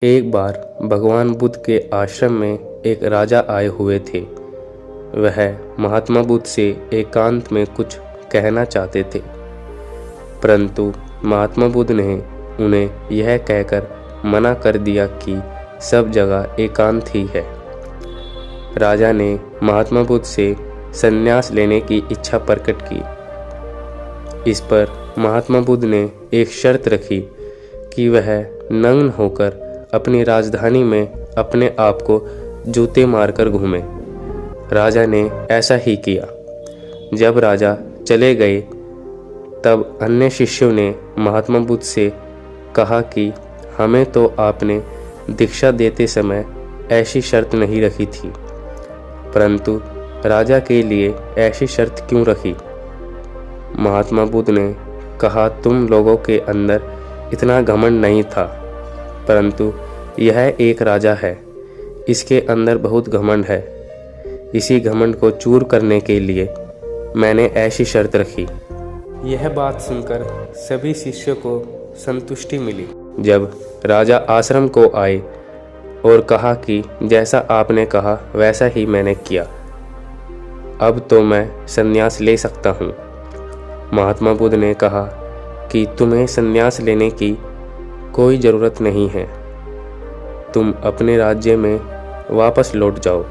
एक बार भगवान बुद्ध के आश्रम में एक राजा आए हुए थे। वह महात्मा बुद्ध से एकांत में कुछ कहना चाहते थे, परंतु महात्मा बुद्ध ने उन्हें यह कहकर मना कर दिया कि सब जगह एकांत ही है। राजा ने महात्मा बुद्ध से संन्यास लेने की इच्छा प्रकट की। इस पर महात्मा बुद्ध ने एक शर्त रखी कि वह नग्न होकर अपनी राजधानी में अपने आप को जूते मारकर घूमे। राजा ने ऐसा ही किया। जब राजा चले गए तब अन्य शिष्यों ने महात्मा बुद्ध से कहा कि हमें तो आपने दीक्षा देते समय ऐसी शर्त नहीं रखी थी, परंतु राजा के लिए ऐसी शर्त क्यों रखी? महात्मा बुद्ध ने कहा, तुम लोगों के अंदर इतना घमंड नहीं था, परंतु यह एक राजा है, इसके अंदर बहुत घमंड है। इसी घमंड को चूर करने के लिए मैंने ऐसी शर्त रखी। यह बात सुनकर सभी शिष्यों को संतुष्टि मिली। जब राजा आश्रम को आए और कहा कि जैसा आपने कहा वैसा ही मैंने किया, अब तो मैं संन्यास ले सकता हूँ। महात्मा बुद्ध ने कहा कि तुम्हें संन्यास लेने की कोई ज़रूरत नहीं है। तुम अपने राज्य में वापस लौट जाओ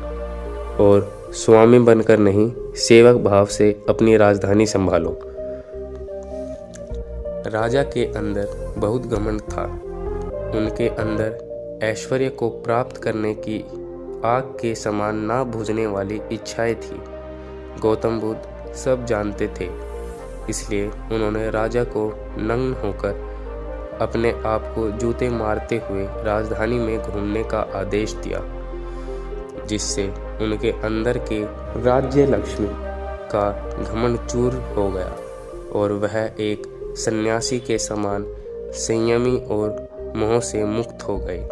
और स्वामी बनकर नहीं, सेवक भाव से अपनी राजधानी संभालो। राजा के अंदर बहुत घमंड था। उनके अंदर ऐश्वर्य को प्राप्त करने की आग के समान ना बुझने वाली इच्छाएं थी। गौतम बुद्ध सब जानते थे, इसलिए उन्होंने राजा को नग्न होकर अपने आप को जूते मारते हुए राजधानी में घूमने का आदेश दिया, जिससे उनके अंदर के राज्य लक्ष्मी का घमंड चूर हो गया और वह एक सन्यासी के समान संयमी और मोह से मुक्त हो गए।